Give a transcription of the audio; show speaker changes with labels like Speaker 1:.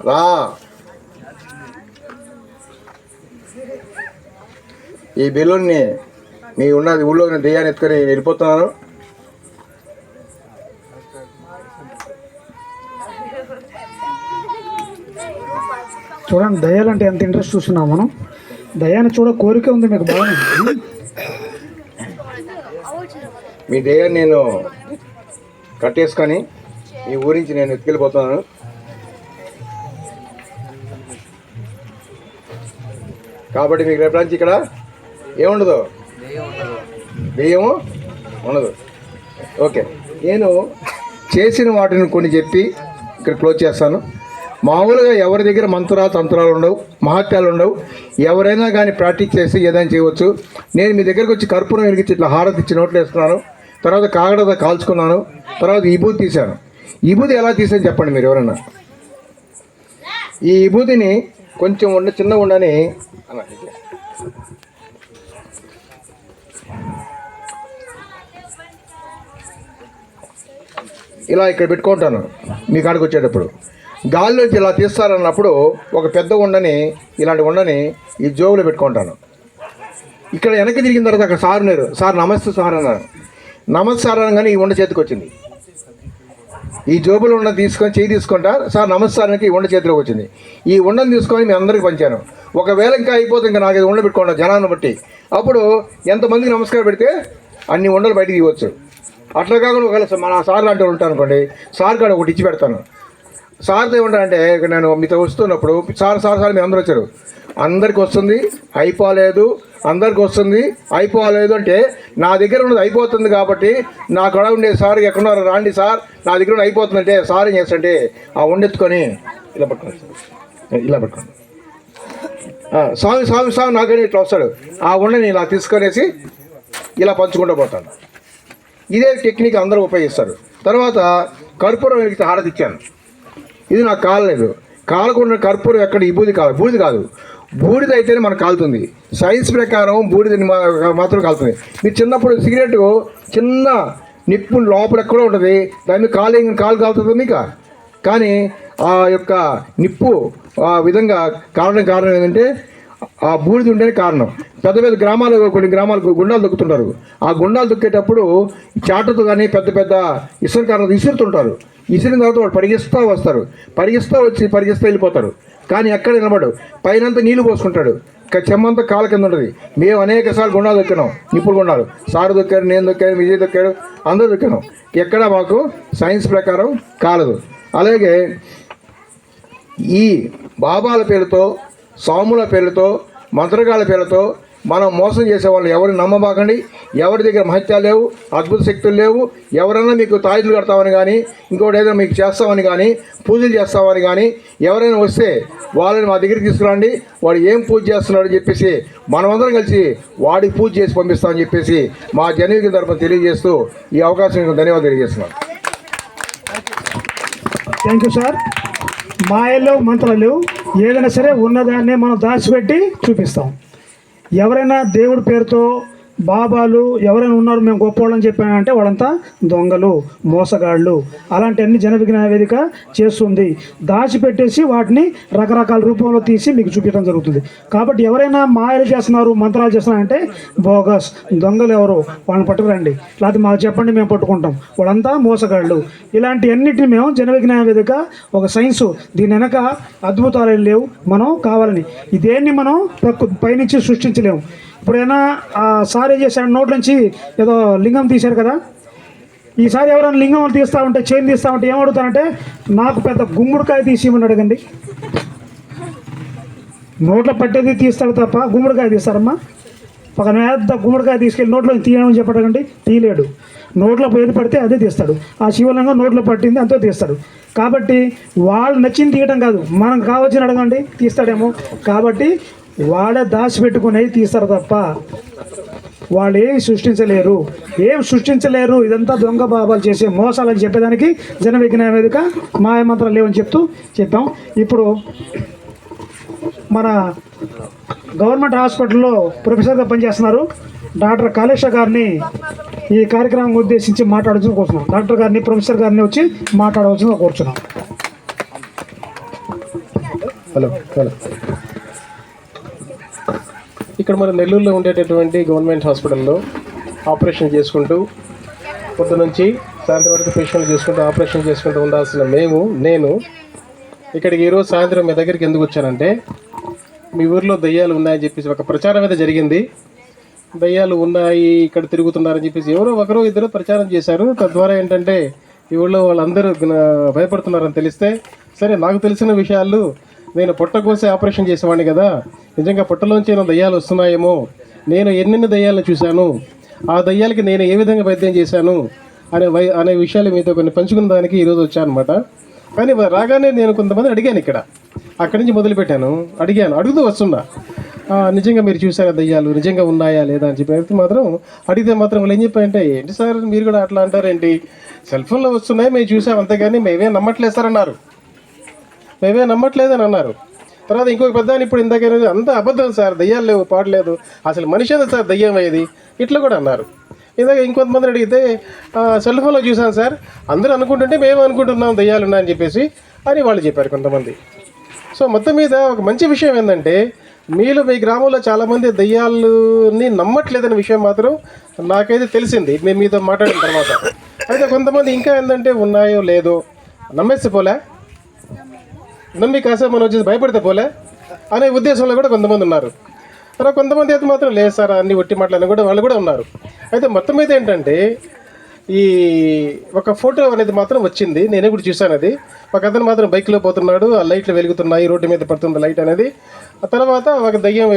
Speaker 1: రా. ఈ బెలూన్ని మీ ఉన్నది ఊళ్ళో దెయ్యాన్ని ఎత్తుకొని వెళ్ళిపోతున్నాను.
Speaker 2: చూడండి, దయ్యాలంటే ఎంత ఇంట్రెస్ట్ చూస్తున్నాం మనం. దయ్యాన్ని చూడ కోరిక ఉంది మీకు బాగా.
Speaker 1: మీ దయ్యాన్ని నేను కట్టేసుకొని ఈ ఊరించి నేను ఎత్తుకెళ్ళిపోతున్నాను. కాబట్టి మీకు రేపు నుంచి ఇక్కడ ఏముండదు, దెయ్యము ఉండదు. ఓకే, నేను చేసిన వాటిని కొన్ని చెప్పి ఇక్కడ క్లోజ్ చేస్తాను. మామూలుగా ఎవరి దగ్గర తంత్రాలు ఉండవు, మహత్యాలు ఉండవు. ఎవరైనా కానీ ప్రాక్టీస్ చేసి ఏదైనా చేయవచ్చు. నేను మీ దగ్గరికి వచ్చి కర్పూరం వెలిగించి ఇట్లా హారతి ఇచ్చి నోట్లు వేసుకున్నాను. తర్వాత కాగడ కాల్చుకున్నాను. తర్వాత విభూతి తీశాను. విభూతి ఎలా తీసాను చెప్పండి మీరు ఎవరన్నా. ఈ విభూతిని కొంచెం చిన్న ఉండని ఇలా ఇక్కడ పెట్టుకుంటాను. మీ కాడికి వచ్చేటప్పుడు గాల్లోంచి ఇలా తీస్తారన్నప్పుడు ఒక పెద్ద ఉండని, ఇలాంటి ఉండని ఈ జోబులో పెట్టుకుంటాను. ఇక్కడ వెనక్కి తిరిగిన తర్వాత అక్కడ సార్ ఉన్నారు. సార్ నమస్తే సార్ అన్నారు. నమస్తే సార్ అనగానే ఈ ఉండ చేతికి వచ్చింది. ఈ జోబులో ఉన్న తీసుకొని చేయి తీసుకుంటా సార్ నమస్కారానికి ఈ ఉండ చేతిలోకి వచ్చింది. ఈ ఉండను తీసుకొని మీ అందరికీ పంచాను. ఒకవేళ ఇంకా అయిపోతే ఇంకా నాకు ఇది ఉండ పెట్టుకోండి జనాన్ని బట్టి. అప్పుడు ఎంతమందికి నమస్కారం పెడితే అన్ని ఉండలు బయటికి ఇవ్వచ్చు. అట్లా కాకుండా ఒకవేళ మన సార్ లాంటి వాళ్ళు ఉంటాను అనుకోండి, సార్ కాడ ఒకటి ఇచ్చి పెడతాను. సార్తో ఏమంటానంటే నేను మీతో వస్తున్నప్పుడు సార్ మీ అందరూ వచ్చారు, అందరికి వస్తుంది అయిపోలేదు, అందరికి వస్తుంది అయిపోలేదు అంటే నా దగ్గర ఉన్నది అయిపోతుంది కాబట్టి నా కూడా ఉండే సార్ ఎక్కడున్నారు రాండి సార్ నా దగ్గర ఉన్నది అయిపోతుందంటే సార్ ఏం చేస్తాంటే ఆ ఉండెత్తుకొని ఇలా పట్టుకోండి స్వామి నాకని ఇట్లా వస్తాడు. ఆ ఉండని ఇలా తీసుకొనేసి ఇలా పంచుకుంటూ పోతాను. ఇదే టెక్నిక్ అందరూ ఉపయోగిస్తారు. తర్వాత కర్పూరం వెలిగితే హారతి ఇచ్చాను. ఇది నాకు కాలలేదు. కాలకుండా కర్పూరం ఎక్కడ ఈ బూడిద కాదు. బూడిద అయితేనే మనకు కాలుతుంది. సైన్స్ ప్రకారం బూడిద మాత్రం కాలుతుంది. మీరు చిన్నప్పుడు సిగరెట్ చిన్న నిప్పు లోపల ఎక్కడో ఉంటుంది, దాని మీద కాలు కాలుతుంది మీకు. కానీ ఆ యొక్క నిప్పు ఆ విధంగా కారణం ఏంటంటే ఆ బూడిద ఉంటేనే కారణం. పెద్ద కొన్ని గ్రామాలకు గుండాలు దొక్కుతుంటారు. ఆ గుండాలు దొక్కేటప్పుడు చాటతో కానీ పెద్ద ఇసుక కారణం ఇసురుతుంటారు. ఇసిరిన తర్వాత వాడు పరిగిస్తూ వెళ్ళిపోతారు. కానీ ఎక్కడ నిలబడు, పైనంతా నీళ్లు పోసుకుంటాడు, చెమ్మంతా కాళ్ళ కింద ఉంటుంది. మేము అనేక సార్లు గుండాలు దొక్కినాం, నిప్పులు గుండాలు. సారు దొక్కాడు, నేను దొక్కాను, విజయ్ దొక్కాడు, అందరూ దొక్కాను. ఎక్కడ మాకు సైన్స్ ప్రకారం కాలదు. అలాగే ఈ బాబాల పేరుతో, స్వాముల పేరుతో, మంత్రగాళ్ళ పేరుతో మనం మోసం చేసే వాళ్ళు ఎవరిని నమ్మబాకండి. ఎవరి దగ్గర మహత్యాలు లేవు, అద్భుత శక్తులు లేవు. ఎవరైనా మీకు తాయిలు కడతామని కానీ, ఇంకోటి ఏదైనా మీకు చేస్తామని కానీ, పూజలు చేస్తామని కానీ ఎవరైనా వస్తే వాళ్ళని మా దగ్గరికి తీసుకురండి. వాడు ఏం పూజ చేస్తున్నాడని చెప్పేసి మనమందరం కలిసి వాడికి పూజ చేసి పంపిస్తామని చెప్పేసి మా జనవిక తరఫున తెలియజేస్తూ ఈ అవకాశం ధన్యవాదాలు తెలియజేస్తున్నాను.
Speaker 2: Thank you sir. మాయలో మంత్రాలు లేవు. ఏదైనా సరే ఉన్నదాన్నే మనం దాచిపెట్టి చూపిస్తాం. ఎవరైనా దేవుడి పేరుతో బాబాలు ఎవరైనా ఉన్నారు మేము గొప్పవాళ్ళని చెప్పానంటే వాళ్ళంతా దొంగలు, మోసగాళ్ళు. అలాంటివన్నీ జన విజ్ఞాన వేదిక చేస్తుంది. దాచిపెట్టేసి వాటిని రకరకాల రూపంలో తీసి మీకు చూపించడం జరుగుతుంది. కాబట్టి ఎవరైనా మాయలు చేస్తున్నారు, మంత్రాలు చేస్తున్నారంటే బోగస్, దొంగలు ఎవరు వాళ్ళని పట్టుకురండి, లేకపోతే మాకు చెప్పండి మేము పట్టుకుంటాం, వాళ్ళంతా మోసగాళ్ళు. ఇలాంటివన్నిటిని మేము జన విజ్ఞాన వేదిక ఒక సైన్సు, దీని వెనక అద్భుతాలు ఏం లేవు. మనం కావాలని ఇదేన్ని మనం పైనుంచి సృష్టించలేము. ఇప్పుడైనా సార్ ఏం చేశాడు, నోట్ నుంచి ఏదో లింగం తీశారు కదా, ఈసారి ఎవరైనా లింగం తీస్తూ ఉంటే, చైన్ తీస్తూ ఉంటే ఏమడుగుతానంటే నాకు పెద్ద గుమ్మడికాయ తీసి ఇవ్వమని అడగండి. నోట్లో పట్టేది తీస్తాడు తప్ప గుమ్మడికాయ తీస్తారమ్మా. ఒక పెద్ద గుమ్మడికాయ తీసుకెళ్ళి నోట్లో తీయమని చెప్పడగండి, తీయలేడు. నోట్లో ఏది పడితే అదే తీస్తాడు. ఆ శివలింగం నోట్లో పట్టింది అంతే తీస్తాడు. కాబట్టి వాళ్ళు నచ్చింది తీయడం కాదు, మనం కావచ్చిన అడగండి తీస్తాడేమో. కాబట్టి వాడే దాచిపెట్టుకునేవి తీస్తారు తప్ప వాళ్ళు ఏమి సృష్టించలేరు. ఇదంతా దొంగ బాబాలు చేసే మోసాలని చెప్పేదానికి జన విజ్ఞాన వేదిక మాయమంత్రాలు లేవని చెప్పాం. ఇప్పుడు మన గవర్నమెంట్ హాస్పిటల్లో ప్రొఫెసర్గా పనిచేస్తున్నారు డాక్టర్ కాళేశ గారిని ఈ కార్యక్రమం ఉద్దేశించి మాట్లాడవలసిన కోరుతున్నాం. డాక్టర్ గారిని, ప్రొఫెసర్ గారిని వచ్చి మాట్లాడవలసిన కోరుతున్నాం.
Speaker 3: Hello hello. ఇక్కడ మన నెల్లూరులో ఉండేటటువంటి గవర్నమెంట్ హాస్పిటల్లో ఆపరేషన్ చేసుకుంటూ పొద్దు నుంచి సాయంత్రం వరకు పేషెంట్లు చూసుకుంటూ ఆపరేషన్ చేసుకుంటూ ఉండాల్సిన నేను ఇక్కడికి ఈరోజు సాయంత్రం మీ దగ్గరికి ఎందుకు వచ్చానంటే, మీ ఊర్లో దయ్యాలు ఉన్నాయని చెప్పేసి ఒక ప్రచారం అయితే జరిగింది. దయ్యాలు ఉన్నాయి, ఇక్కడ తిరుగుతున్నారని చెప్పేసి ఎవరో ఒకరు ఇద్దరు ప్రచారం చేశారు. తద్వారా ఏంటంటే ఈ ఊళ్ళో వాళ్ళందరూ భయపడుతున్నారని తెలిస్తే, సరే నాకు తెలిసిన విషయాలు, నేను పొట్ట కోసి ఆపరేషన్ చేసేవాడిని కదా, నిజంగా పొట్టలోంచి ఏమైనా దయ్యాలు వస్తున్నాయేమో, నేను ఎన్నెన్ని దయ్యాలను చూశాను, ఆ దయ్యాలకి నేను ఏ విధంగా వైద్యం చేశాను అనే విషయాలు మీతో కొన్ని పంచుకున్న దానికి ఈరోజు వచ్చాను అనమాట. కానీ రాగానే నేను కొంతమంది అడిగాను, ఇక్కడ అక్కడి నుంచి మొదలుపెట్టాను, అడుగుతూ వస్తున్నా, నిజంగా మీరు చూసారా దయ్యాలు, నిజంగా ఉన్నాయా లేదా అని చెప్పి మాత్రం అడిగితే మాత్రం వాళ్ళు ఏం చెప్పారంటే, ఏంటి సార్ మీరు కూడా అట్లా అంటారేంటి, సెల్ ఫోన్లో వస్తున్నాయి మేము చూసాం అంతేగాని మేమే నమ్మట్లేదు సార్ అన్నారు. మేమే నమ్మట్లేదని అన్నారు. తర్వాత ఇంకొక పెద్ద ఇప్పుడు ఇందాక అంత అబద్ధం సార్, దయ్యాలు లేవు, పాడలేదు, అసలు మనిషి ఏదో సార్ దయ్యం అయ్యేది, ఇట్లా కూడా అన్నారు. ఇందాక ఇంకొంతమంది అడిగితే సెల్ ఫోన్లో చూసాను సార్, అందరూ అనుకుంటుంటే మేము అనుకుంటున్నాం దయ్యాలు ఉన్నాయని చెప్పేసి అని వాళ్ళు చెప్పారు కొంతమంది. సో మొత్తం మీద ఒక మంచి విషయం ఏంటంటే, మీలో మీ గ్రామంలో చాలామంది దయ్యాలని నమ్మట్లేదనే విషయం మాత్రం నాకైతే తెలిసింది మేము మీతో మాట్లాడిన తర్వాత. అయితే కొంతమంది ఇంకా ఏంటంటే ఉన్నాయో లేదో నమ్మేస్తే పోలే, నమ్మి కాసేపు మనం వచ్చేసి భయపడితే పోలే అనే ఉద్దేశంలో కూడా కొంతమంది ఉన్నారు. తర్వాత కొంతమంది అయితే మాత్రం లేదు సార్ అన్ని ఒట్టి మాటలని కూడా వాళ్ళు కూడా ఉన్నారు. అయితే మొత్తం మీద ఏంటంటే ఈ ఒక ఫోటో అనేది మాత్రం వచ్చింది, నేనే కూడా చూశాను. అది ఒక అతను మాత్రం బైక్లో పోతున్నాడు, ఆ లైట్లు వెలుగుతున్నాయి, రోడ్డు మీద పడుతుంది లైట్ అనేది. ఆ తర్వాత ఒక దయ్యం